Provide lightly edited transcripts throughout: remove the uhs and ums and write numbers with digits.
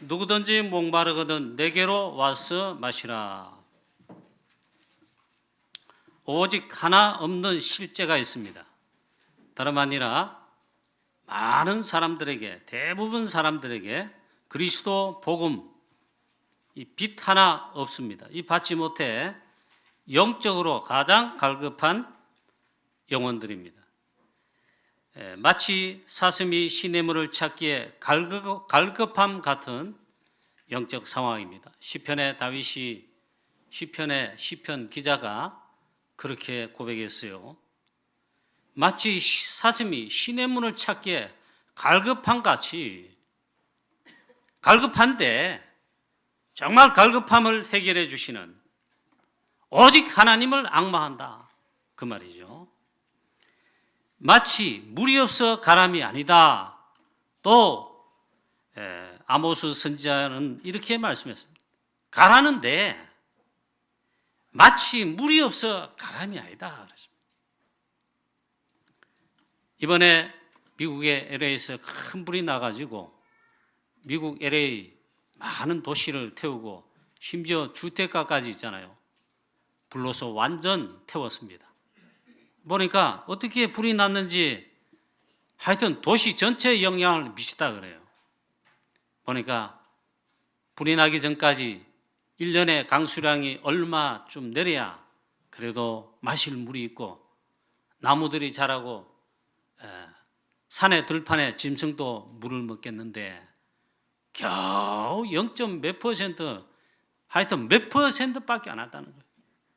누구든지 목마르거든 내게로 와서 마시라. 오직 하나 없는 실제가 있습니다. 다름 아니라 많은 사람들에게, 대부분 사람들에게 그리스도 복음, 이 빛 하나 없습니다. 이 받지 못해 영적으로 가장 갈급한 영혼들입니다. 마치 사슴이 시냇물을 찾기에 갈급함 같은 영적 상황입니다. 시편의 다윗이 시편 기자가 그렇게 고백했어요. 마치 사슴이 시냇물을 찾기에 갈급한 같이, 갈급한데 정말 갈급함을 해결해 주시는 오직 하나님을 앙망한다, 그 말이죠. 마치 물이 없어 가람이 아니다. 또 아모스 선지자는 이렇게 말씀했습니다. 가라는데 마치 물이 없어 가람이 아니다 그랬습니다. 이번에 미국의 LA에서 큰 불이 나가지고 미국 LA 많은 도시를 태우고 심지어 주택가까지 있잖아요. 불로서 완전 태웠습니다. 보니까 어떻게 불이 났는지 하여튼 도시 전체에 영향을 미치다 그래요. 보니까 불이 나기 전까지 1년에 강수량이 얼마쯤 내려야 그래도 마실 물이 있고 나무들이 자라고 산의 들판에 짐승도 물을 먹겠는데 겨우 0. 몇 %, 하여튼 몇 %밖에 안 왔다는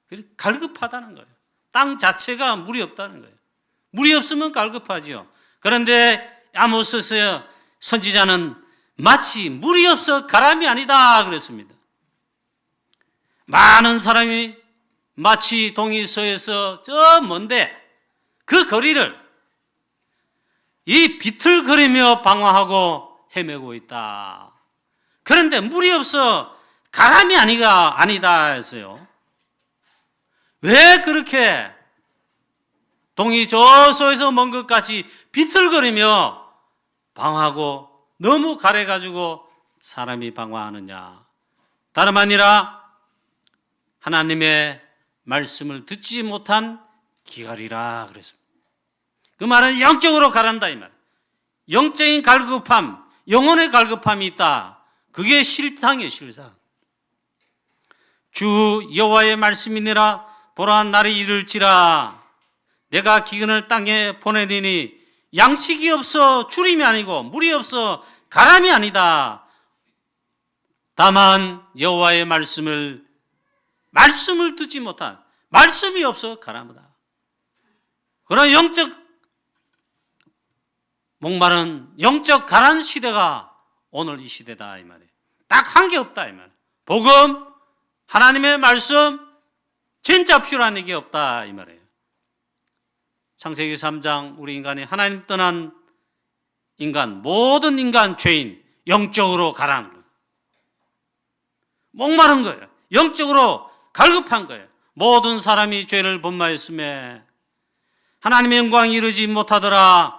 거예요. 갈급하다는 거예요. 땅 자체가 물이 없다는 거예요. 물이 없으면 갈급하죠. 그런데 아모스의 선지자는 마치 물이 없어 가람이 아니다 그랬습니다. 많은 사람이 마치 동이서에서 저 먼데 그 거리를 이 비틀거리며 방황하고 헤매고 있다. 그런데 물이 없어 가람이 아니다 했어요. 왜 그렇게 동이 저소에서 먼 것까지 비틀거리며 방황하고 너무 가래가지고 사람이 방황하느냐? 다름 아니라 하나님의 말씀을 듣지 못한 기갈이라 그랬습니다. 그 말은 영적으로 가란다 이 말. 영적인 갈급함, 영혼의 갈급함이 있다. 그게 실상이에요, 실상. 주 여호와의 말씀이니라. 보라 날이 이를지라. 내가 기근을 땅에 보내리니 양식이 없어 주림이 아니고 물이 없어 가람이 아니다. 다만 여호와의 말씀을 듣지 못한, 말씀이 없어 가람이다. 그런 영적 목마른 영적 가난 시대가 오늘 이 시대다 이 말이에요. 딱 한 게 없다 이 말이에요. 복음, 하나님의 말씀, 진짜 필요한 게 없다 이 말이에요. 창세기 3장 우리 인간이 하나님 떠난 인간, 모든 인간 죄인, 영적으로 가라는 거예요. 목마른 거예요. 영적으로 갈급한 거예요. 모든 사람이 죄를 범하였음에 하나님의 영광이 이르지 못하더라.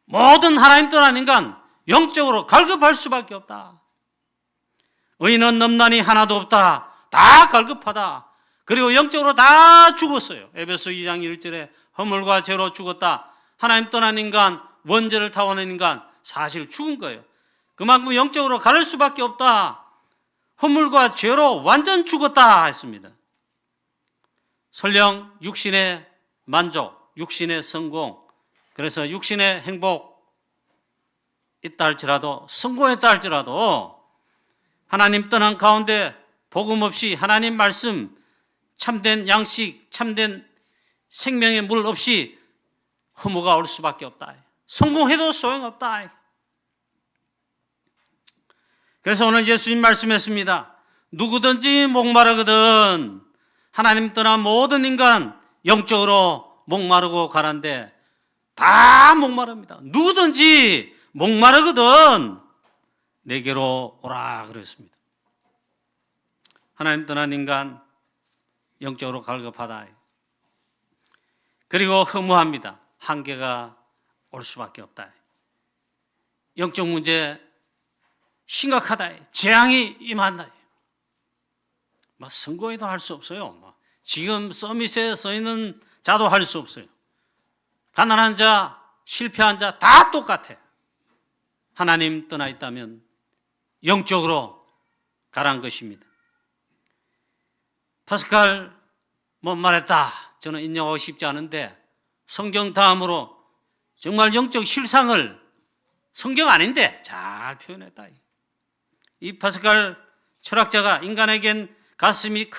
모든 하나님 떠난 인간 영적으로 갈급할 수밖에 없다. 의인은 넘나니 하나도 없다. 다 갈급하다. 그리고 영적으로 다 죽었어요. 에베소 2장 1절에 허물과 죄로 죽었다. 하나님 떠난 인간, 원죄를 타원한 인간 사실 죽은 거예요. 그만큼 영적으로 가를 수밖에 없다. 허물과 죄로 완전 죽었다 했습니다. 설령 육신의 만족, 육신의 성공, 그래서 육신의 행복 있다 할지라도, 성공했다 할지라도 하나님 떠난 가운데 복음 없이 하나님 말씀, 참된 양식, 참된 생명의 물 없이 허무가 올 수밖에 없다. 성공해도 소용없다. 그래서 오늘 예수님 말씀했습니다. 누구든지 목마르거든 하나님 떠난 모든 인간 영적으로 목마르고 가난데 다 목마릅니다. 누구든지 목마르거든 내게로 오라 그랬습니다. 하나님 떠난 인간 영적으로 갈급하다. 그리고 허무합니다. 한계가 올 수밖에 없다. 영적 문제 심각하다. 재앙이 임한다. 막 선거에도 할 수 없어요. 지금 서밋에 써 있는 자도 할 수 없어요. 가난한 자, 실패한 자 다 똑같아. 하나님 떠나 있다면 영적으로 가란 것입니다. 파스칼 말했다. 저는 인정하고 싶지 않은데 성경 다음으로 정말 영적 실상을 성경 아닌데 잘 표현했다. 이 파스칼 철학자가 인간에겐 가슴에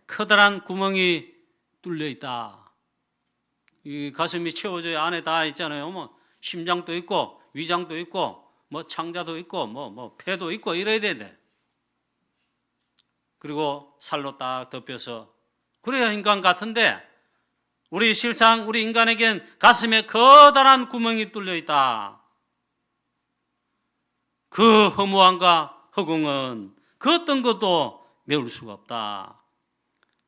커다란 구멍이 뚫려 있다. 이 가슴이 채워져야 안에 다 있잖아요. 심장도 있고 위장도 있고 창자도 있고 폐도 있고 이래야 돼. 그리고 살로 딱 덮여서 그래야 인간 같은데 우리 실상 우리 인간에겐 가슴에 커다란 구멍이 뚫려 있다. 그 허무함과 허공은 그 어떤 것도 메울 수가 없다.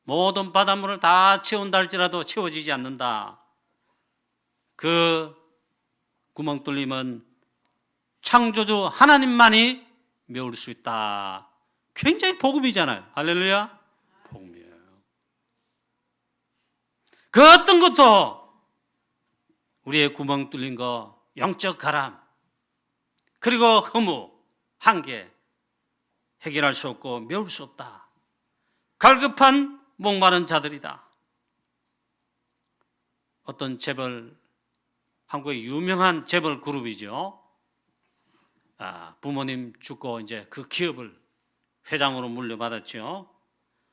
모든 바닷물을 다 채운다 할지라도 채워지지 않는다. 그 구멍 뚫림은 창조주 하나님만이 메울 수 있다. 굉장히 복음이잖아요. 할렐루야. 복음이에요. 그 어떤 것도 우리의 구멍 뚫린 거, 영적 가람, 그리고 허무, 한계 해결할 수 없고 메울 수 없다. 갈급한 목마른 자들이다. 어떤 재벌, 한국의 유명한 재벌 그룹이죠. 부모님 죽고 이제 그 기업을 회장으로 물려받았죠.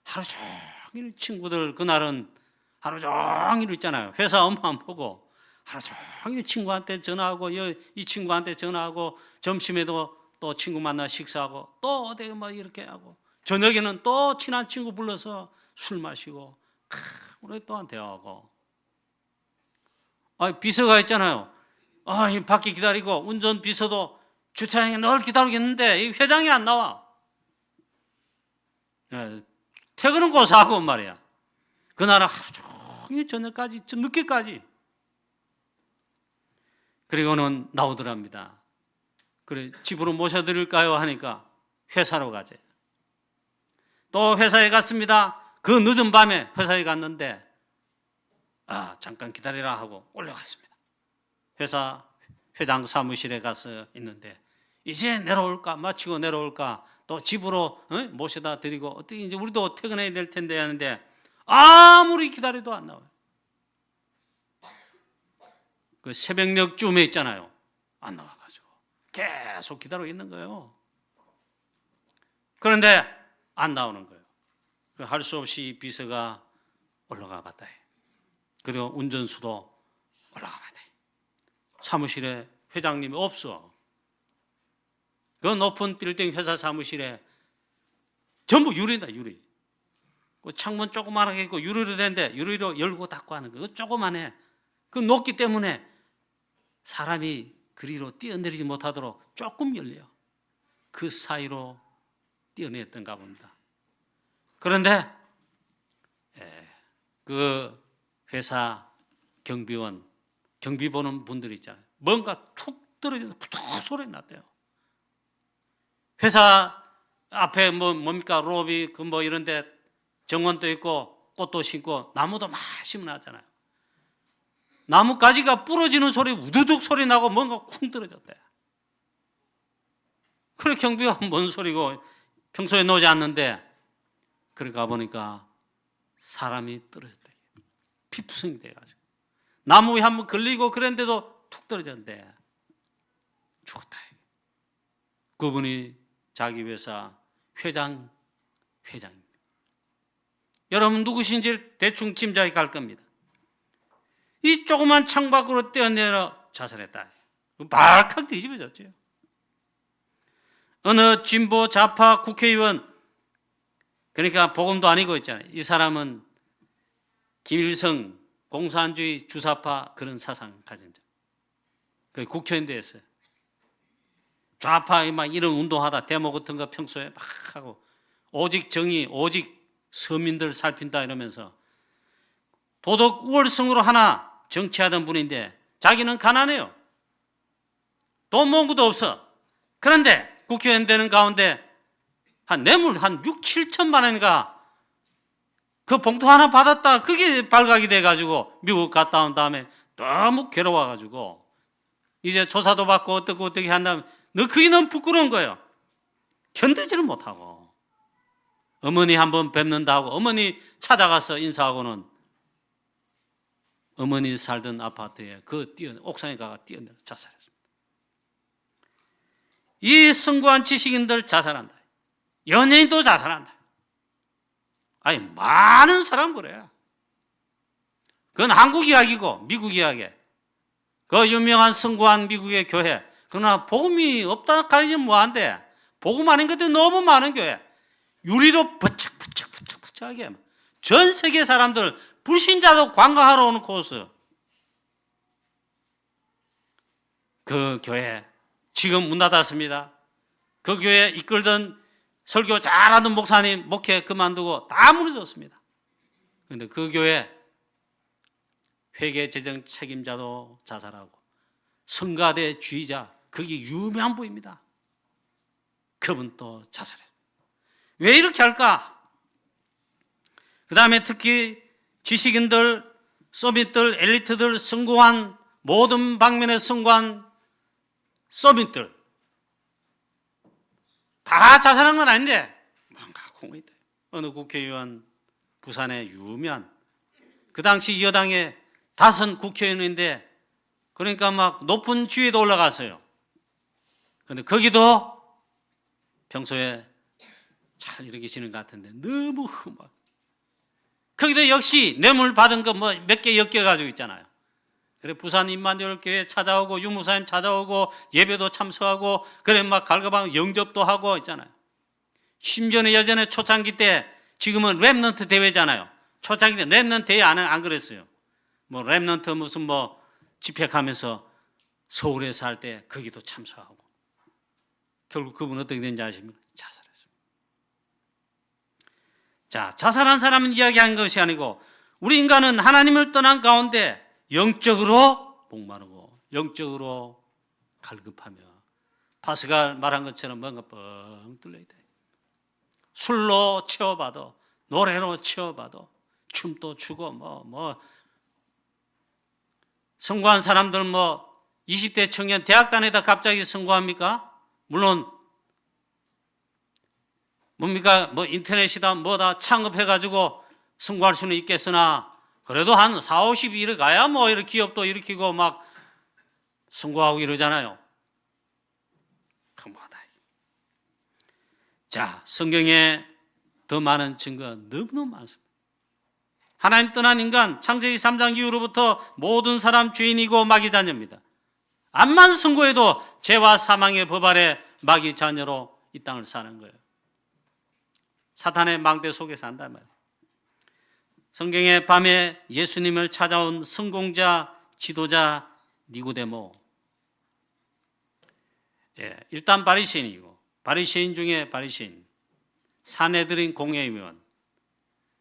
하루 종일 친구들 그날은 하루 종일 있잖아요. 회사 업무만 보고 하루 종일 친구한테 전화하고 이 친구한테 전화하고 점심에도 또 친구 만나 식사하고 또 어디 이렇게 하고 저녁에는 또 친한 친구 불러서 술 마시고 오랫동안 대화하고 비서가 있잖아요. 밖에 기다리고 운전 비서도 주차장에 늘 기다리고 있는데 이 회장이 안 나와. 퇴근은 고사하고 말이야. 그날은 하루 종일 저녁까지 늦게까지. 그리고는 나오더랍니다. 그래 집으로 모셔드릴까요 하니까 회사로 가재. 또 회사에 갔습니다. 그 늦은 밤에 회사에 갔는데 잠깐 기다리라 하고 올라갔습니다. 회장 사무실에 가서 있는데 이제 내려올까 마치고 내려올까 또 집으로 모셔다 드리고 어떻게 이제 우리도 퇴근해야 될 텐데 하는데 아무리 기다려도 안 나와요. 그 새벽녘쯤에 있잖아요. 안 나와가지고 계속 기다리고 있는 거예요. 그런데 안 나오는 거예요. 할 수 없이 비서가 올라가 봤다. 그리고 운전수도 올라가 봤다. 사무실에 회장님이 없어. 그 높은 빌딩 회사 사무실에 전부 유리다, 유리. 그 창문 조그만하게 있고 유리로 되는데 유리로 열고 닫고 하는 거. 조그만해. 그 높기 때문에 사람이 그리로 뛰어내리지 못하도록 조금 열려요. 그 사이로 뛰어냈던가 봅니다. 그런데 그 회사 경비 보는 분들이 있잖아요. 뭔가 툭 떨어져서 툭 소리 났대요. 회사 앞에 뭡니까 로비 이런데 정원도 있고 꽃도 심고 나무도 막 심어놨잖아요. 나뭇가지가 부러지는 소리 우두둑 소리 나고 뭔가 쿵 떨어졌대. 그래 경비가 뭔 소리고 평소에 놓지 않는데 그래 가보니까 사람이 떨어졌대. 피투성이 돼가지고 나무에 한번 걸리고 그랬는데도 툭 떨어졌는데 죽었다. 그분이 자기 회사 회장입니다. 여러분 누구신지 대충 짐작이 갈 겁니다. 이 조그만 창밖으로 뛰어내려 자살했다. 발칵 뒤집어졌죠. 어느 진보 좌파 국회의원, 그러니까 복음도 아니고 있잖아요. 이 사람은 김일성 공산주의 주사파 그런 사상 가진 자. 그 국회의원 됐어요. 좌파 막 이런 운동하다 데모 같은 거 평소에 막 하고 오직 정의, 오직 서민들 살핀다 이러면서 도덕 우월성으로 하나 정치하던 분인데 자기는 가난해요. 돈 모은 것도 없어. 그런데 국회의원 되는 가운데 한 뇌물 한 6, 7천만 원인가 그 봉투 하나 받았다 그게 발각이 돼가지고 미국 갔다 온 다음에 너무 괴로워가지고 이제 조사도 받고 어떻게 한다면 그게 너무 부끄러운 거예요. 견디지를 못하고 어머니 한번 뵙는다고 어머니 찾아가서 인사하고는 어머니 살던 아파트에 옥상에 가서 뛰어내려 자살했습니다. 이 성공한 지식인들 자살한다. 연예인도 자살한다. 아니 많은 사람 그래요. 그건 한국 이야기고 미국 이야기. 그 유명한 성공한 미국의 교회. 그러나 복음이 없다 가야지 뭐한데 복음 아닌 것들이 너무 많은 교회. 유리로 부착하게 전 세계 사람들 불신자도 관광하러 오는 코스. 그 교회 지금 문 닫았습니다. 그 교회 이끌던 설교 잘하던 목사님 목회 그만두고 다 무너졌습니다. 그런데 그 교회 회계 재정 책임자도 자살하고 성가대 주의자 그게 유명한 분입니다. 그분 또 자살했어요. 왜 이렇게 할까? 그 다음에 특히 지식인들, 서밋들, 엘리트들, 성공한 모든 방면에 성공한 서밋들 다 자살한 건 아닌데 뭔가 공이 돼. 어느 국회의원 부산의 유명한 그 당시 여당의 5 국회의원인데 그러니까 막 높은 지위에도 올라갔어요. 그런데 거기도 평소에 잘 일으키시는 것 같은데 너무 흠하. 거기도 역시 뇌물 받은 거 뭐 몇 개 엮여가지고 있잖아요. 그래 부산 임마누엘교회 찾아오고 유무사님 찾아오고 예배도 참석하고 그래 막 갈가방 영접도 하고 있잖아요. 심지어는 예전에 초창기 때 지금은 랩넌트 대회잖아요. 초창기 때 랩넌트 대회 안 그랬어요. 뭐 랩넌트 무슨 뭐 집회하면서 서울에서 할 때 거기도 참석하고 결국 그분 어떻게 된지 아십니까? 자살했습니다. 자, 자살한 사람은 이야기한 것이 아니고 우리 인간은 하나님을 떠난 가운데 영적으로 목마르고 영적으로 갈급하며 파스칼 말한 것처럼 뭔가 뻥 뚫려야 돼. 술로 채워봐도 노래로 채워봐도 춤도 추고 뭐 성공한 사람들 뭐 20대 청년 대학 다니다 갑자기 성공합니까? 물론 뭡니까? 뭐 인터넷이다 뭐다 창업해가지고 성공할 수는 있겠으나 그래도 한 40, 50 이래 가야 뭐 이렇게 기업도 일으키고 막 성공하고 이러잖아요. 그뭐다. 자, 성경에 더 많은 증거가 너무너무 많습니다. 하나님 떠난 인간 창세기 3장 이후로부터 모든 사람 죄인이고 마귀 자녀입니다. 암만 선고해도 죄와 사망의 법 아래 마귀 자녀로 이 땅을 사는 거예요. 사탄의 망대 속에 산단 말이에요. 성경에 밤에 예수님을 찾아온 성공자, 지도자 니고데모. 일단 바리새인이고 바리새인 중에 바리새인, 산헤드린 공회의원,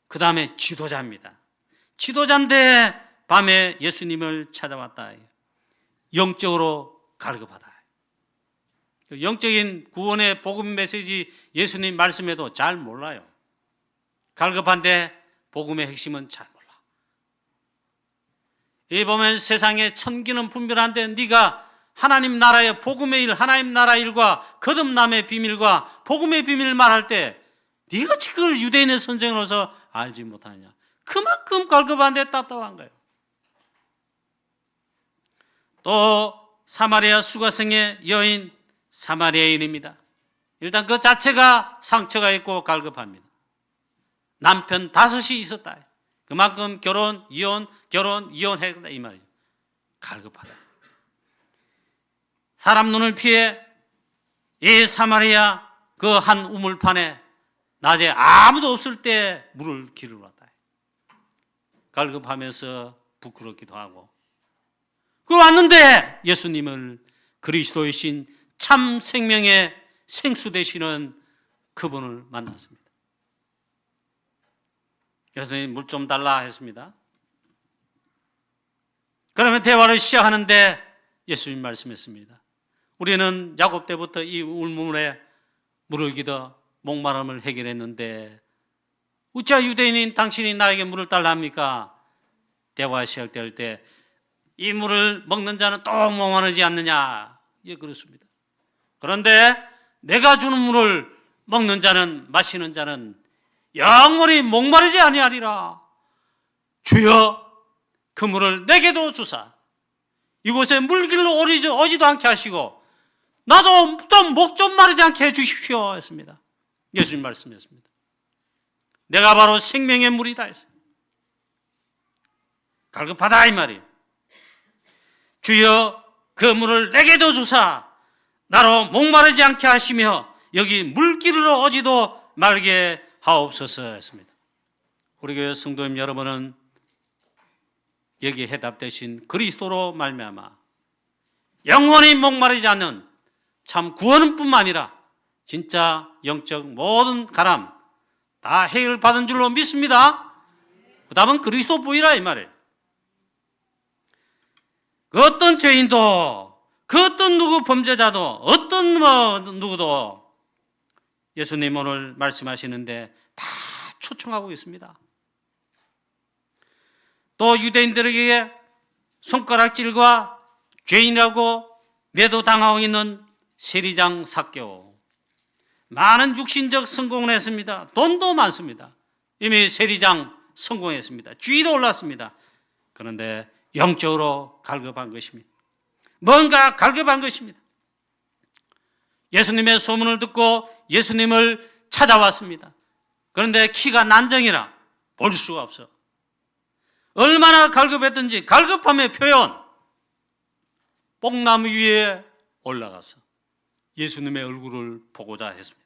그 다음에 지도자입니다. 지도자인데 밤에 예수님을 찾아왔다. 영적으로 갈급하다. 영적인 구원의 복음 메시지 예수님 말씀에도 잘 몰라요. 갈급한데 복음의 핵심은 잘 몰라. 이 보면 세상에 천기는 분별한데 네가 하나님 나라의 복음의 일, 하나님 나라 일과 거듭남의 비밀과 복음의 비밀을 말할 때 네가 그걸 유대인의 선생으로서 알지 못하느냐. 그만큼 갈급한데 답답한 거예요. 또 사마리아 수가성의 여인 사마리아인입니다. 일단 그 자체가 상처가 있고 갈급합니다. 남편 5이 있었다. 그만큼 결혼, 이혼했다 이 말이죠. 갈급하다. 사람 눈을 피해 이 사마리아 그 한 우물판에 낮에 아무도 없을 때 물을 기르러 왔다. 갈급하면서 부끄럽기도 하고. 그 왔는데 예수님을 그리스도이신 참 생명의 생수 되시는 그분을 만났습니다. 예수님 물 좀 달라 했습니다. 그러면 대화를 시작하는데 예수님 말씀했습니다. 우리는 야곱 때부터 이 울물에 물을 기더 목마름을 해결했는데 어찌 유대인인 당신이 나에게 물을 달라 합니까? 대화 시작될 때 이 물을 먹는 자는 또 목마르지 않느냐? 예, 그렇습니다. 그런데 내가 주는 물을 먹는 자는, 마시는 자는 영원히 목마르지 아니하리라. 주여, 그 물을 내게도 주사 이곳에 물길로 오지도 않게 하시고 나도 좀 목 좀 마르지 않게 해 주십시오 했습니다. 예수님 말씀했습니다. 내가 바로 생명의 물이다 했어요. 갈급하다 이 말이에요. 주여, 그 물을 내게도 주사 나로 목마르지 않게 하시며 여기 물길로 오지도 말게 하옵소서 했습니다. 우리 교회 성도님 여러분은 여기에 해답되신 그리스도로 말미암아 영원히 목마르지 않는 참 구원은 뿐만 아니라 진짜 영적 모든 가람 다 해결받은 줄로 믿습니다. 그 답은 그리스도뿐이라 이 말이에요. 그 어떤 죄인도, 그 어떤 누구 범죄자도, 어떤 누구도 예수님 오늘 말씀하시는데 다 초청하고 있습니다. 또 유대인들에게 손가락질과 죄인이라고 매도당하고 있는 세리장 삭개오, 많은 육신적 성공을 했습니다. 돈도 많습니다. 이미 세리장 성공했습니다. 지위도 올랐습니다. 그런데 영적으로 갈급한 것입니다. 뭔가 갈급한 것입니다. 예수님의 소문을 듣고 예수님을 찾아왔습니다. 그런데 키가 난정이라 볼 수가 없어. 얼마나 갈급했던지 갈급함의 표현, 뽕나무 위에 올라가서 예수님의 얼굴을 보고자 했습니다.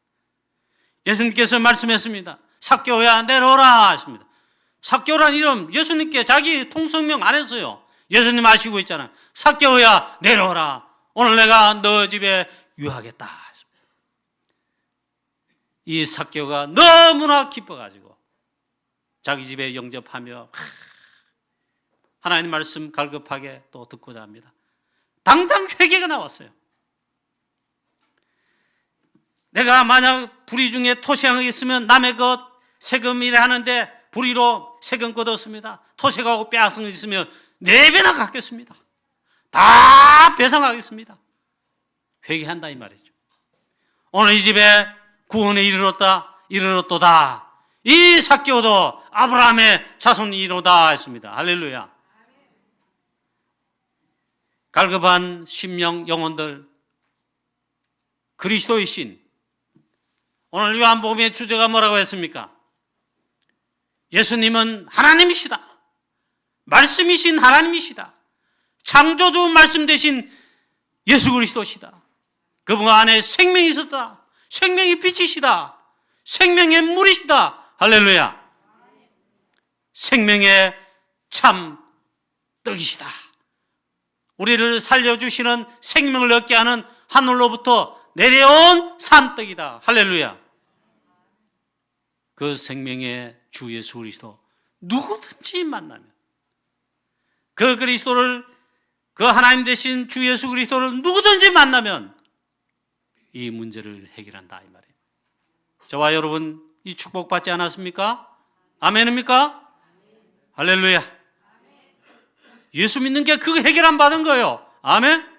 예수님께서 말씀했습니다. 삭개오야 내려오라 하십니다. 삭개오라는 이름 예수님께 자기 통성명 안 했어요. 예수님 아시고 있잖아요. 삭개오야 내려오라. 오늘 내가 너 집에 유하겠다 하십니다. 이 삭개오가 너무나 기뻐가지고 자기 집에 영접하며 하나님 말씀 갈급하게 또 듣고자 합니다. 당장 회개가 나왔어요. 내가 만약 불의 중에 토생하게 있으면 남의 것 세금이라 하는데 불의로 세금 걷었습니다. 토색하고 빼앗은 것 있으면 4배나 갚겠습니다. 다 배상하겠습니다. 회개한다 이 말이죠. 오늘 이 집에 구원에 이르렀도다. 이 삭개오도 아브라함의 자손이로다 했습니다. 할렐루야. 갈급한 심령 영혼들, 그리스도의 신. 오늘 요한복음의 주제가 뭐라고 했습니까? 예수님은 하나님이시다. 말씀이신 하나님이시다. 창조주 말씀 되신 예수 그리스도시다. 그분 안에 생명이 있었다. 생명이 빛이시다. 생명의 물이시다. 할렐루야. 생명의 참 떡이시다. 우리를 살려주시는 생명을 얻게 하는 하늘로부터 내려온 산떡이다. 할렐루야. 그 생명의 주 예수 그리스도 누구든지 만나면 그 그리스도를, 그 하나님 되신 주 예수 그리스도를 누구든지 만나면 이 문제를 해결한다 이 말이에요. 저와 여러분 이 축복받지 않았습니까? 아멘입니까? 할렐루야. 예수 믿는 게 그 해결 안 받은 거예요. 아멘?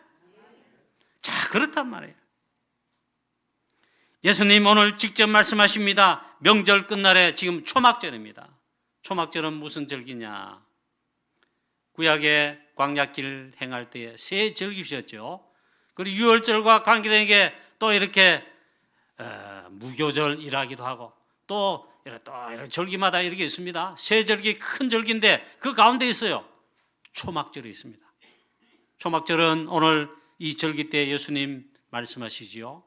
자, 그렇단 말이에요. 예수님 오늘 직접 말씀하십니다. 명절 끝날에 지금 초막절입니다. 초막절은 무슨 절기냐? 구약의 광야길 행할 때에 새 절기셨죠. 그리고 유월절과 관계된 게 또 이렇게 무교절이라기도 하고 또 이런 절기마다 이렇게 있습니다. 새 절기 큰 절기인데 그 가운데 있어요. 초막절이 있습니다. 초막절은 오늘 이 절기 때 예수님 말씀하시지요.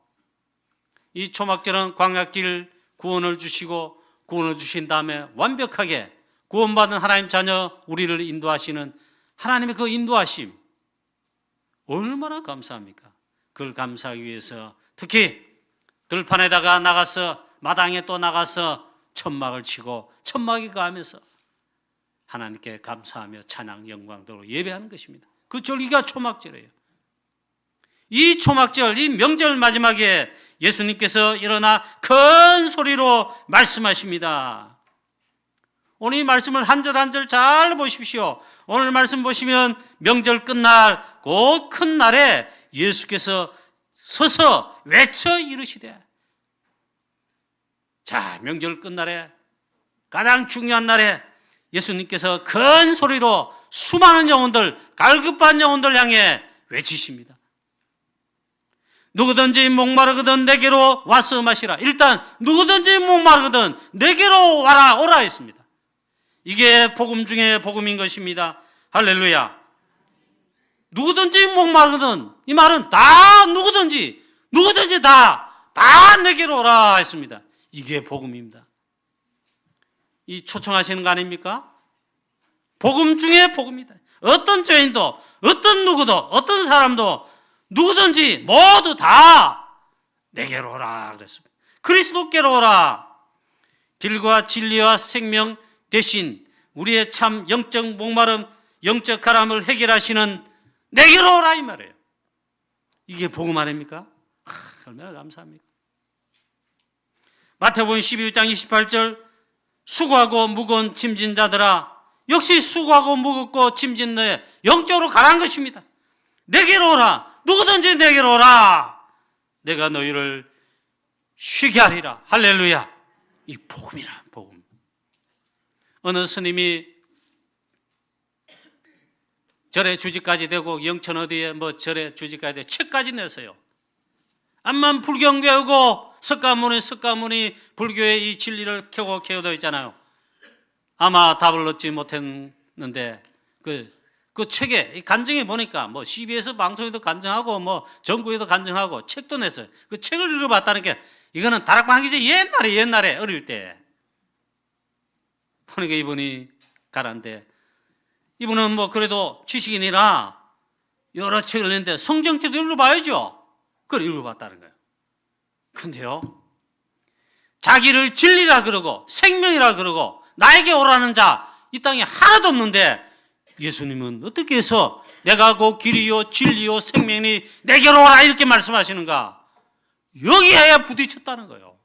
이 초막절은 광야길 구원을 주시고 구원을 주신 다음에 완벽하게 구원받은 하나님 자녀 우리를 인도하시는 하나님의 그 인도하심 얼마나 감사합니까? 그걸 감사하기 위해서 특히 들판에다가 나가서 마당에 또 나가서 천막을 치고 천막이 가하면서 하나님께 감사하며 찬양 영광도로 예배하는 것입니다. 그 절기가 초막절이에요. 이 초막절, 이 명절 마지막에 예수님께서 일어나 큰 소리로 말씀하십니다. 오늘 이 말씀을 한 절 한 절 잘 보십시오. 오늘 말씀 보시면 명절 끝날 그 큰 날에 예수께서 서서 외쳐 이르시되, 자, 명절 끝날에 가장 중요한 날에 예수님께서 큰 소리로 수많은 영혼들, 갈급한 영혼들 향해 외치십니다. 누구든지 목마르거든 내게로 와서 마시라. 일단 누구든지 목마르거든 내게로 와라, 오라 했습니다. 이게 복음 중에 복음인 것입니다. 할렐루야. 누구든지 목마르거든, 이 말은 다 누구든지 다 내게로 오라 했습니다. 이게 복음입니다. 이 초청하시는 거 아닙니까? 복음 중에 복음이다. 어떤 죄인도, 어떤 누구도, 어떤 사람도, 누구든지 모두 다 내게로 오라 그랬습니다. 그리스도께로 오라. 길과 진리와 생명 대신 우리의 참 영적 목마름, 영적 가람을 해결하시는 내게로 오라 이 말이에요. 이게 복음 아닙니까? 얼마나 감사합니까? 마태복음 11장 28절, 수고하고 무거운 짐진 자들아, 역시 수고하고 무겁고 짐진 너의 영적으로 가라는 것입니다. 내게로 오라. 누구든지 내게로 오라. 내가 너희를 쉬게 하리라. 할렐루야. 이 복음이라, 복음. 어느 스님이 절에 주지까지 되고 영천 어디에 뭐 절에 주지까지 되고 책까지 냈어요. 암만 불경 배우고 석가모니 불교의 이 진리를 켜고 깨우쳐 있잖아요. 아마 답을 얻지 못했는데 그 책에 간증해 보니까 뭐 CBS 방송에도 간증하고 뭐 전국에도 간증하고 책도 냈어요. 그 책을 읽어봤다는 게, 이거는 다락방 하기 전에 옛날에 어릴 때 보니까 이분이 가란데, 이분은 뭐 그래도 지식인이라 여러 책을 냈는데 성경책도 읽어봐야죠. 그걸 읽어봤다는 거예요. 근데요, 자기를 진리라 그러고 생명이라 그러고 나에게 오라는 자 이 땅에 하나도 없는데, 예수님은 어떻게 해서 내가 그 길이요 진리요 생명이 내게로 오라 이렇게 말씀하시는가? 여기에야 부딪혔다는 거예요.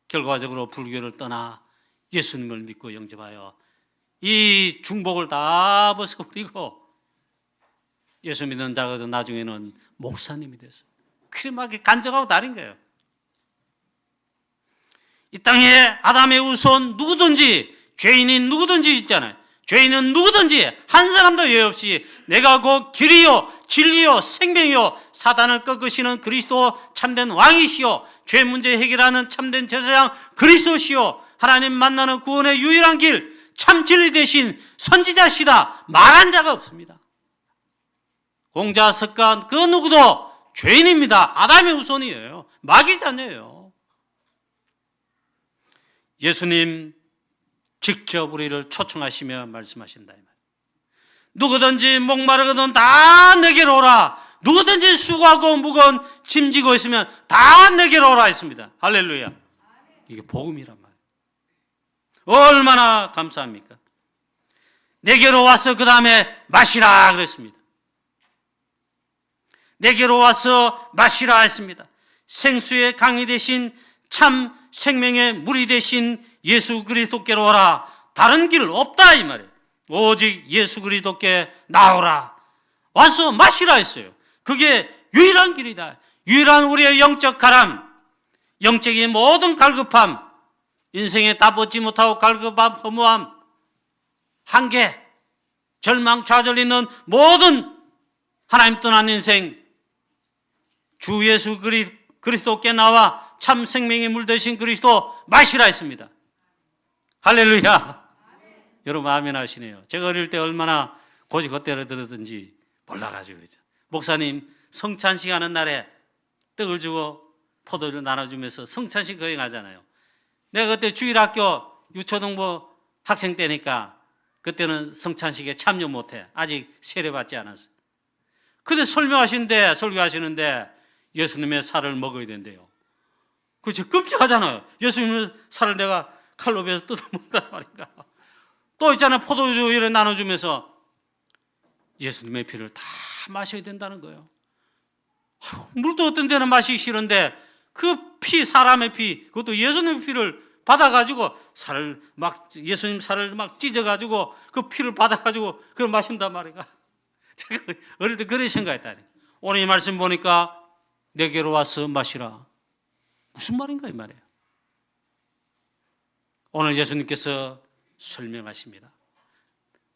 결과적으로 불교를 떠나 예수님을 믿고 영접하여 이 중복을 다 벗어버리고 예수 믿는 자가 나중에는 목사님이 됐어요. 그래 막 간증하고 다닌 거예요. 이 땅에 아담의 후손 누구든지, 죄인인 누구든지 있잖아요. 죄인은 누구든지 한 사람도 예외 없이 내가 그 길이요 진리요 생명이요 사단을 꺾으시는 그리스도 참된 왕이시요 죄 문제 해결하는 참된 제사장 그리스도시요 하나님 만나는 구원의 유일한 길 참 진리 대신 선지자시다 말한 자가 없습니다. 공자 석가 그 누구도 죄인입니다. 아담의 후손이에요. 마귀 자녀예요. 예수님 직접 우리를 초청하시며 말씀하신다. 누구든지 목마르거든 다 내게로 오라. 누구든지 수고하고 무거운 짐지고 있으면 다 내게로 오라 했습니다. 할렐루야. 이게 복음이란 말이에요. 얼마나 감사합니까? 내게로 와서 그 다음에 마시라 그랬습니다. 내게로 와서 마시라 했습니다. 생수의 강이 되신 참 생명의 물이 되신 예수 그리스도께로 오라. 다른 길 없다 이 말이에요. 오직 예수 그리스도께 나오라. 와서 마시라 했어요. 그게 유일한 길이다. 유일한 우리의 영적 가람, 영적인 모든 갈급함, 인생에 답 얻지 못하고 갈급함, 허무함, 한계, 절망, 좌절 있는 모든 하나님 떠난 인생, 주 예수 그리스도께 나와 참 생명의 물 되신 그리스도 마시라 했습니다. 할렐루야. 여러분 아멘 하시네요. 제가 어릴 때 얼마나 고지 겉대로 들었든지 몰라가지고 그죠. 목사님 성찬식 하는 날에 떡을 주고 포도를 나눠주면서 성찬식 거행하잖아요. 내가 그때 주일학교 유초등부 학생 때니까 그때는 성찬식에 참여 못해. 아직 세례받지 않았어요. 근데 설교하시는데 예수님의 살을 먹어야 된대요. 그죠? 끔찍하잖아요. 예수님의 살을 내가 칼로 베서 뜯어먹는단 말인가. 또 있잖아요. 포도주 이렇게 나눠주면서 예수님의 피를 다 마셔야 된다는 거예요. 물도 어떤 데는 마시기 싫은데 그 피, 사람의 피, 그것도 예수님의 피를 받아가지고 살을 막, 예수님 살을 막 찢어가지고 그 피를 받아가지고 그걸 마신단 말이야. 제가 어릴 때 그렇게 생각했다니. 오늘 이 말씀 보니까 내게로 와서 마시라. 무슨 말인가 이 말이에요. 오늘 예수님께서 설명하십니다.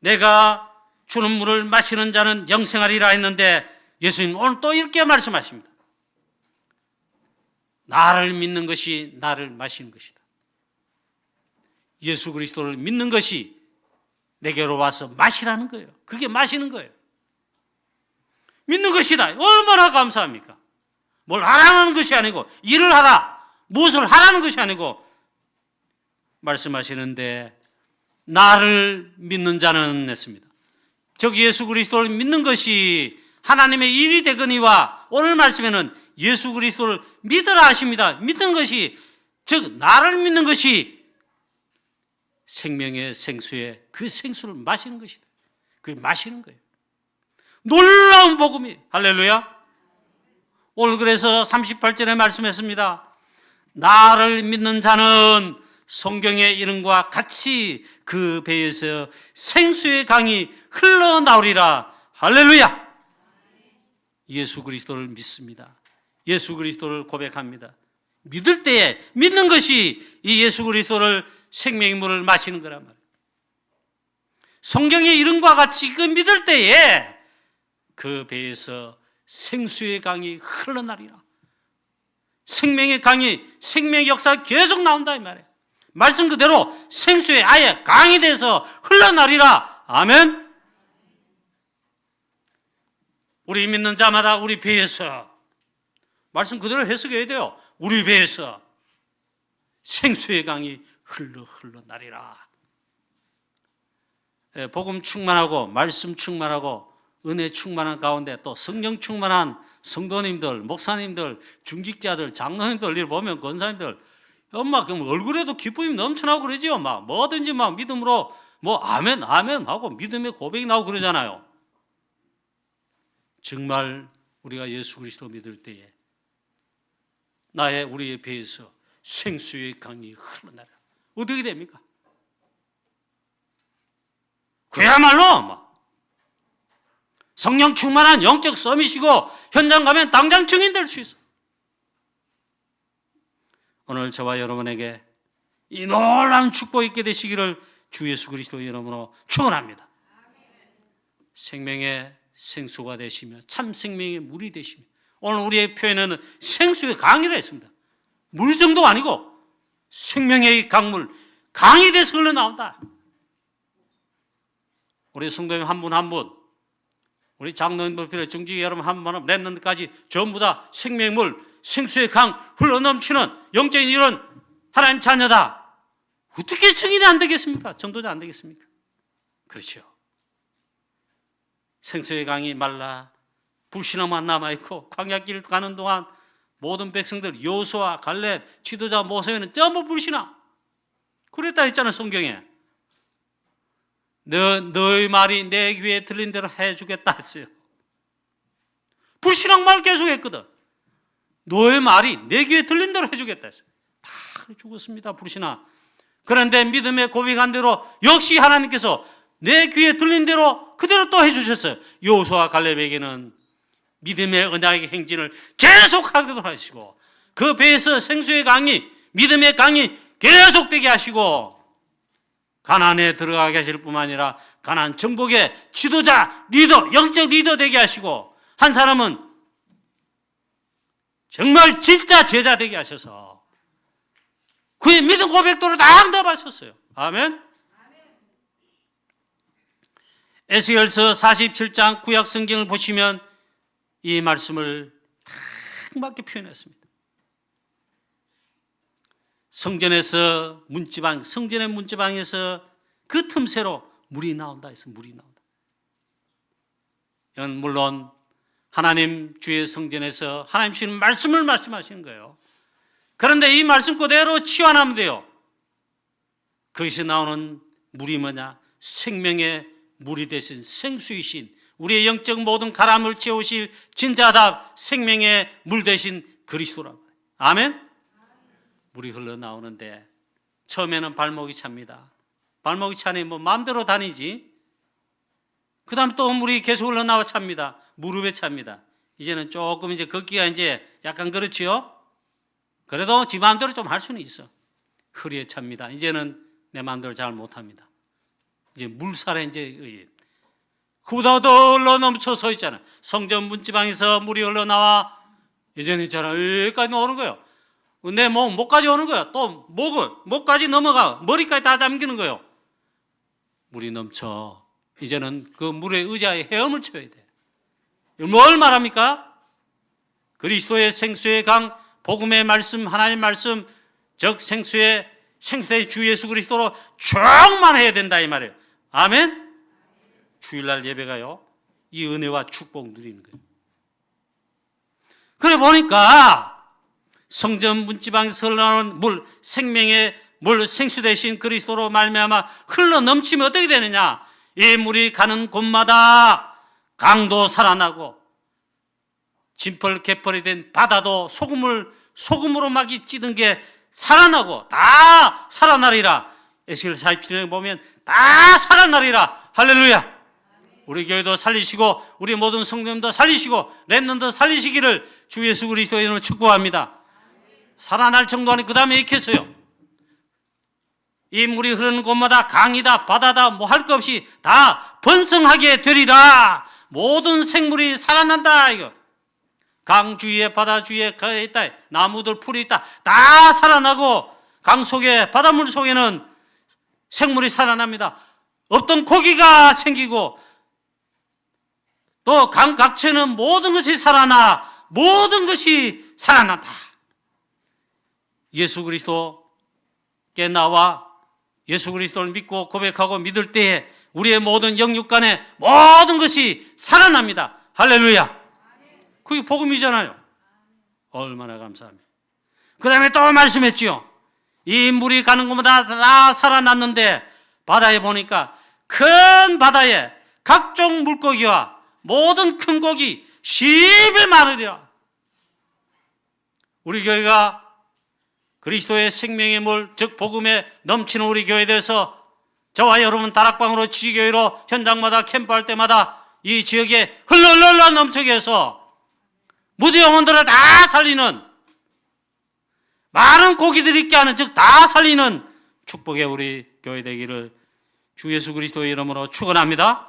내가 주는 물을 마시는 자는 영생하리라 했는데 예수님 오늘 또 이렇게 말씀하십니다. 나를 믿는 것이 나를 마시는 것이다. 예수 그리스도를 믿는 것이 내게로 와서 마시라는 거예요. 그게 마시는 거예요. 믿는 것이다. 얼마나 감사합니까? 뭘 하라는 것이 아니고 일을 하라, 무엇을 하라는 것이 아니고 말씀하시는데 나를 믿는 자는 했습니다. 즉 예수 그리스도를 믿는 것이 하나님의 일이 되거니와 오늘 말씀에는 예수 그리스도를 믿으라 하십니다. 믿는 것이, 즉 나를 믿는 것이 생명의 생수에 그 생수를 마시는 것이다. 그게 마시는 거예요. 놀라운 복음이, 할렐루야. 오늘 그래서 38절에 말씀했습니다. 나를 믿는 자는 성경의 이름과 같이 그 배에서 생수의 강이 흘러나오리라. 할렐루야. 예수 그리스도를 믿습니다. 예수 그리스도를 고백합니다. 믿을 때에 믿는 것이 이 예수 그리스도를 생명의 물을 마시는 거란 말이에요. 성경의 이름과 같이 그 믿을 때에 그 배에서 생수의 강이 흘러나리라. 생명의 강이, 생명의 역사가 계속 나온다 이 말이에요. 말씀 그대로 생수의 아예 강이 돼서 흘러나리라. 아멘. 우리 믿는 자마다 우리 배에서, 말씀 그대로 해석해야 돼요. 우리 배에서 생수의 강이 흘러나리라. 복음 충만하고 말씀 충만하고 은혜 충만한 가운데 또 성령 충만한 성도님들, 목사님들, 중직자들, 장로님들 이를 보면 권사님들 엄마 그럼 얼굴에도 기쁨이 넘쳐나고 그러지요. 막 뭐든지 막 믿음으로 뭐 아멘 아멘 하고 믿음의 고백이 나오고 그러잖아요. 정말 우리가 예수 그리스도 믿을 때에 우리의 배에서 생수의 강이 흘러나라. 어떻게 됩니까? 그야말로 막 성령 충만한 영적 서밋이고 현장 가면 당장 증인될 수 있어. 오늘 저와 여러분에게 이 놀라운 축복 있게 되시기를 주 예수 그리스도 이름으로 축원합니다. 생명의 생수가 되시며 참 생명의 물이 되시며, 오늘 우리의 표현에는 생수의 강이라 했습니다. 물 정도가 아니고 생명의 강물, 강이 돼서 흘러나온다. 우리 성도님 한 분 한 분, 우리 장로님들 필요 중직 여러분 한 분 한 분, 랩런트까지 전부 다 생명물, 생수의 강 흘러넘치는 영적인 이런 하나님 자녀다. 어떻게 증인이 안 되겠습니까? 전도자 안 되겠습니까? 그렇죠. 생수의 강이 말라 불신앙만 남아있고 광야길 가는 동안 모든 백성들 여호수아, 갈렙, 지도자 모세는 전부 불신앙. 그랬다 했잖아요 성경에. 너의 말이 내 귀에 들린 대로 해주겠다 했어요. 불신앙 말 계속했거든. 너의 말이 내 귀에 들린 대로 해주겠다 했어요. 다 죽었습니다 불신앙. 그런데 믿음의 고백한 대로 역시 하나님께서 내 귀에 들린 대로 그대로 또 해주셨어요. 여호수아 갈렙에게는 믿음의 언약의 행진을 계속하도록 하시고 그 배에서 생수의 강이, 믿음의 강이 계속되게 하시고 가나안에 들어가게 하실 뿐만 아니라 가나안 정복의 지도자, 리더, 영적 리더 되게 하시고 한 사람은 정말 진짜 제자 되게 하셔서 그의 믿음 고백도를 다 응답하셨어요. 아멘. 에스겔서 47장 구약 성경을 보시면 이 말씀을 딱 맞게 표현했습니다. 성전에서 문지방, 성전의 문지방에서 그 틈새로 물이 나온다 해서 물이 나온다. 이건 물론 하나님 주의 성전에서 하나님 주시는 말씀을 말씀하시는 거예요. 그런데 이 말씀 그대로 치환하면 돼요. 거기서 나오는 물이 뭐냐? 생명의 물이 되신 생수이신 우리의 영적 모든 가람을 채우실 진자답 생명의 물 대신 그리스도라고. 아멘. 물이 흘러나오는데 처음에는 발목이 찹니다. 발목이 차니 뭐 마음대로 다니지. 그 다음 또 물이 계속 흘러나와 찹니다. 무릎에 찹니다. 이제는 조금 이제 걷기가 이제 약간 그렇지요. 그래도 지 마음대로 좀 할 수는 있어. 허리에 찹니다. 이제는 내 마음대로 잘 못합니다. 이제 물살에 이제 그보다 더 흘러 넘쳐 서 있잖아. 성전 문지방에서 물이 흘러나와 이제는 있잖아. 여기까지 오는 거예요. 내 목까지 오는 거야. 또 목까지 넘어가 머리까지 다 잠기는 거예요. 물이 넘쳐. 이제는 그 물의 의자에 헤엄을 쳐야 돼. 뭘 말합니까? 그리스도의 생수의 강, 복음의 말씀, 하나님의 말씀, 즉 생수의 주 예수 그리스도로 충만해야 된다 이 말이에요. 아멘. 주일날 예배가요, 이 은혜와 축복 누리는 거예요. 그래 보니까 성전 문지방에서 흘러나오는 물, 생명의 물, 생수 대신 그리스도로 말미암아 흘러 넘치면 어떻게 되느냐? 이 물이 가는 곳마다 강도 살아나고 진펄 개펄이 된 바다도 소금으로 막이 찌든 게 살아나고 다 살아나리라. 에스겔 47장에 보면 다 살아나리라. 할렐루야. 우리 교회도 살리시고 우리 모든 성도님도 살리시고 렘넌트 살리시기를 주 예수 그리스도의 이름으로 축복합니다. 살아날 정도 아니 그 다음에 익혔어요. 이 물이 흐르는 곳마다 강이다 바다다 뭐 할 것 없이 다 번성하게 되리라. 모든 생물이 살아난다 이거. 강 주위에 바다 주위에 있다. 나무들 풀이 있다. 다 살아나고 강 속에 바닷물 속에는 생물이 살아납니다. 없던 고기가 생기고 또 강 각처에는 모든 것이 살아나 모든 것이 살아난다. 예수 그리스도께 나와 예수 그리스도를 믿고 고백하고 믿을 때에 우리의 모든 영육간에 모든 것이 살아납니다. 할렐루야. 그게 복음이잖아요. 얼마나 감사합니다. 그 다음에 또 말씀했죠. 이 물이 가는 곳마다 다 살아났는데 바다에 보니까 큰 바다에 각종 물고기와 모든 큰 고기 10배 많으리라. 우리 교회가 그리스도의 생명의 물, 즉 복음에 넘치는 우리 교회에 대해서 저와 여러분 다락방으로 지교회로 현장마다 캠프할 때마다 이 지역에 흘러 넘치게 해서 무대 영혼들을 다 살리는 많은 고기들이 있게 하는 즉 다 살리는 축복의 우리 교회 되기를 주 예수 그리스도의 이름으로 축원합니다.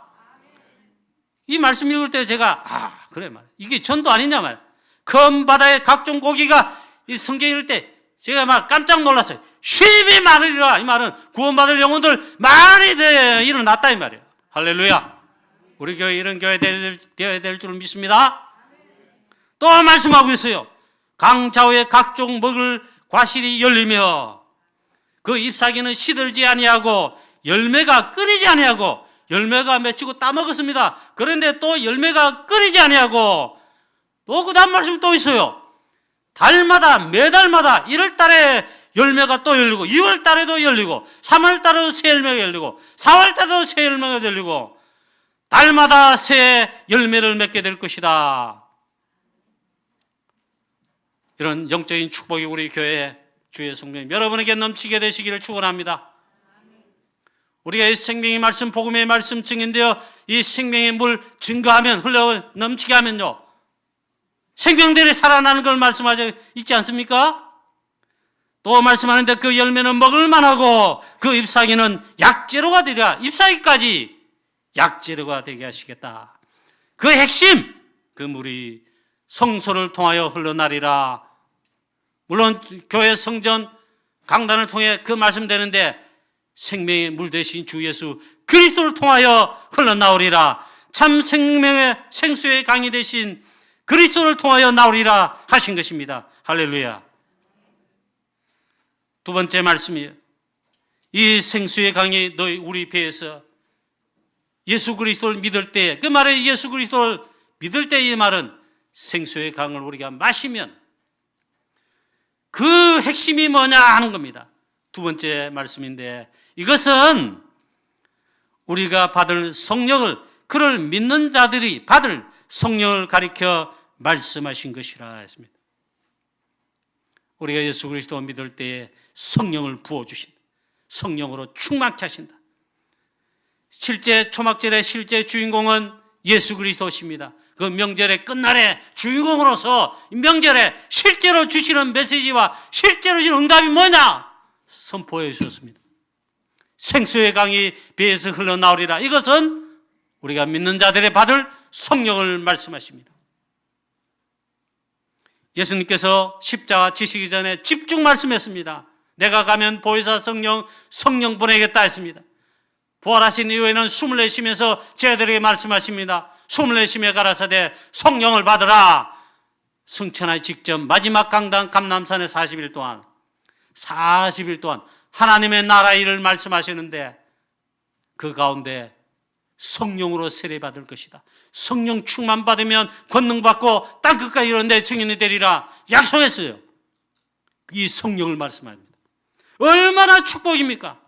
이 말씀 읽을 때 제가 그래 말 이게 전도 아니냐 말. 큰 바다에 각종 고기가 이 성경 읽을 때 제가 막 깜짝 놀랐어요. 10이 많으리라. 이 말은 구원받을 영혼들 많이 일어났다 이 말이에요. 할렐루야. 우리 교회 이런 교회 되어야 될 줄 믿습니다. 또 말씀하고 있어요. 강 좌우에 각종 먹을 과실이 열리며 그 잎사귀는 시들지 아니하고 열매가 끊이지 아니하고 열매가 맺히고 따먹었습니다. 그런데 또 열매가 끊이지 아니하고 또 그 다음 말씀 또 있어요. 달마다 매달마다 1월 달에 열매가 또 열리고 2월 달에도 열리고 3월 달에도 새 열매가 열리고 4월 달에도 새 열매가 열리고 달마다 새 열매를 맺게 될 것이다. 이런 영적인 축복이 우리 교회 주의 성령 여러분에게 넘치게 되시기를 축원합니다. 우리가 이 생명의 말씀 복음의 말씀 증인되어 이 생명의 물 증거하면 흘러 넘치게 하면요 생명들이 살아나는 걸 말씀하지 있지 않습니까? 또 말씀하는데 그 열매는 먹을 만하고 그 잎사귀는 약재료가 되리라. 잎사귀까지 약재료가 되게 하시겠다. 그 핵심 그 물이 성소를 통하여 흘러나리라. 물론 교회 성전 강단을 통해 그 말씀되는데 생명의 물 대신 주 예수 그리스도를 통하여 흘러나오리라. 참 생명의 생수의 강이 대신 그리스도를 통하여 나오리라 하신 것입니다. 할렐루야. 두 번째 말씀이에요. 이 생수의 강이 너희 우리 배에서 예수 그리스도를 믿을 때, 그 말에 예수 그리스도를 믿을 때 이 말은 생수의 강을 우리가 마시면 그 핵심이 뭐냐 하는 겁니다. 두 번째 말씀인데 이것은 우리가 받을 성령을 그를 믿는 자들이 받을 성령을 가리켜 말씀하신 것이라 했습니다. 우리가 예수 그리스도 믿을 때에 성령을 부어주신다. 성령으로 충만케 하신다. 실제 초막절의 실제 주인공은 예수 그리스도십니다. 그 명절의 끝날에 주인공으로서 명절에 실제로 주시는 메시지와 실제로 주시는 응답이 뭐냐? 선포해 주셨습니다. 생수의 강이 배에서 흘러나오리라. 이것은 우리가 믿는 자들의 받을 성령을 말씀하십니다. 예수님께서 십자가 지시기 전에 집중 말씀했습니다. 내가 가면 보혜사 성령 보내겠다 했습니다. 부활하신 이후에는 숨을 내쉬면서 저희들에게 말씀하십니다. 숨을 내쉬며 가라사대 성령을 받으라. 승천하기 직전 마지막 강단 감람산에 40일 동안 하나님의 나라 일을 말씀하시는데 그 가운데 성령으로 세례받을 것이다. 성령 충만 받으면 권능 받고 땅끝까지 이르는 내 증인이 되리라 약속했어요. 이 성령을 말씀합니다. 얼마나 축복입니까?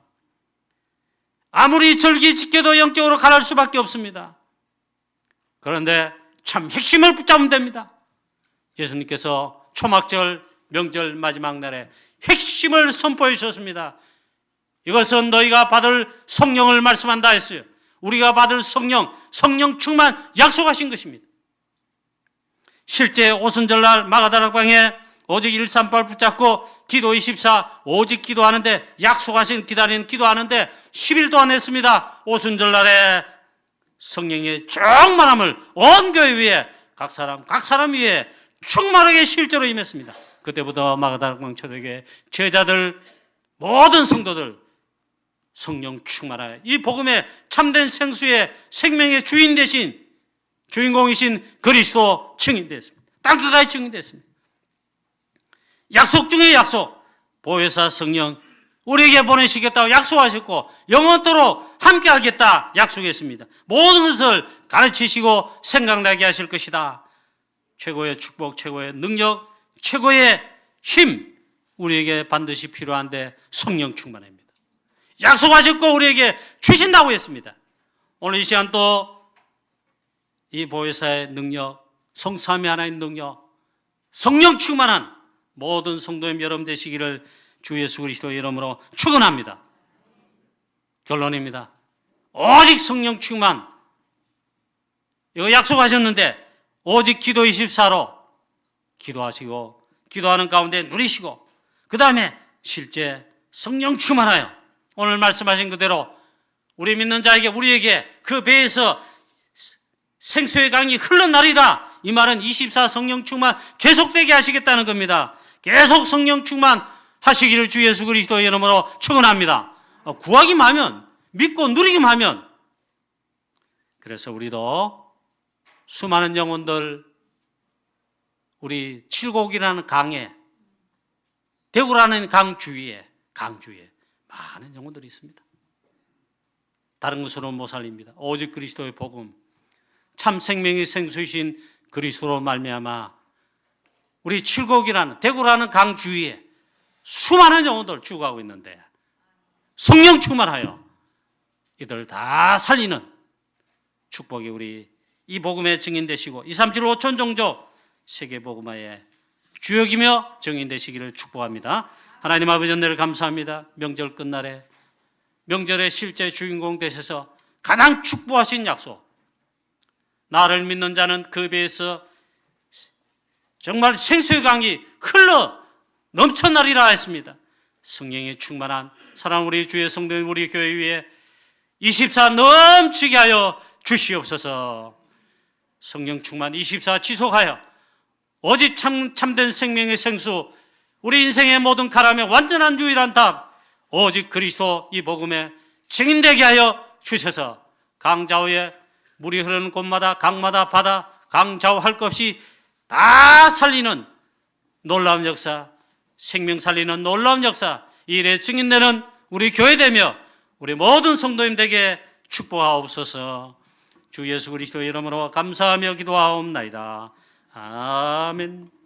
아무리 절기 지켜도 영적으로 가랄 수밖에 없습니다. 그런데 참 핵심을 붙잡으면 됩니다. 예수님께서 초막절 명절 마지막 날에 핵심을 선포해 주셨습니다. 이것은 너희가 받을 성령을 말씀한다 했어요. 우리가 받을 성령 충만 약속하신 것입니다. 실제 오순절날 마가다락방에 오직 138 붙잡고 기도 24 오직 기도하는데 약속하신 기다리는 기도하는데 10일 동안 했습니다. 오순절날에 성령의 충만함을 온 교회 위에 각 사람 위에 충만하게 실제로 임했습니다. 그때부터 마가다락방 초대교회 제자들 모든 성도들 성령 충만하여 이 복음의 참된 생수의 생명의 주인 되신 주인공이신 그리스도 증인되었습니다. 땅끝까지 증인되었습니다. 약속 중에 약속, 보혜사 성령 우리에게 보내시겠다고 약속하셨고 영원토록 함께하겠다 약속했습니다. 모든 것을 가르치시고 생각나게 하실 것이다. 최고의 축복, 최고의 능력, 최고의 힘 우리에게 반드시 필요한데 성령 충만입니다. 약속하셨고 우리에게 주신다고 했습니다. 오늘 이 시간 또 이 보혜사의 능력, 성삼위 하나님 능력, 성령 충만한 모든 성도님 여러분 되시기를 주 예수 그리스도 이름으로 축원합니다. 결론입니다. 오직 성령 충만 이거 약속하셨는데 오직 기도 24로 기도하시고 기도하는 가운데 누리시고 그 다음에 실제 성령 충만하여 오늘 말씀하신 그대로 우리 믿는 자에게 우리에게 그 배에서 생수의 강이 흘러나리라. 이 말은 24 성령 충만 계속되게 하시겠다는 겁니다. 계속 성령 충만 하시기를 주 예수 그리스도 이름으로 축원합니다. 구하기만 하면 믿고 누리기만 하면 그래서 우리도 수많은 영혼들 우리 칠곡이라는 강에 대구라는 강 주위에 많은 영혼들이 있습니다. 다른 것으로 못 살립니다. 오직 그리스도의 복음 참 생명의 생수이신 그리스도로 말미암아 우리 칠곡이라는 대구라는 강 주위에 수많은 영혼들 죽어가고 있는데 성령 충만하여 이들 다 살리는 축복이 우리 이 복음의 증인 되시고 237 5천 종족 세계 복음화의 주역이며 증인 되시기를 축복합니다. 하나님 아버지 은혜를 감사합니다. 명절 끝날에 명절의 실제 주인공 되셔서 가장 축복하신 약속 나를 믿는 자는 그 배에서 정말 생수의 강이 흘러 넘쳐나리라 했습니다. 성령의 충만한 사랑 우리 주의 성도인 우리 교회 위에 24 넘치게 하여 주시옵소서. 성령 충만 24 지속하여 오직 참된 생명의 생수 우리 인생의 모든 가람의 완전한 유일한 답 오직 그리스도 이 복음에 증인되게 하여 주셔서 강좌우에 물이 흐르는 곳마다 강마다 바다 강좌우 할 것 없이 다 살리는 놀라운 역사 생명 살리는 놀라운 역사 이 일에 증인되는 우리 교회되며 우리 모든 성도님들에게 축복하옵소서. 주 예수 그리스도 이름으로 감사하며 기도하옵나이다. 아멘.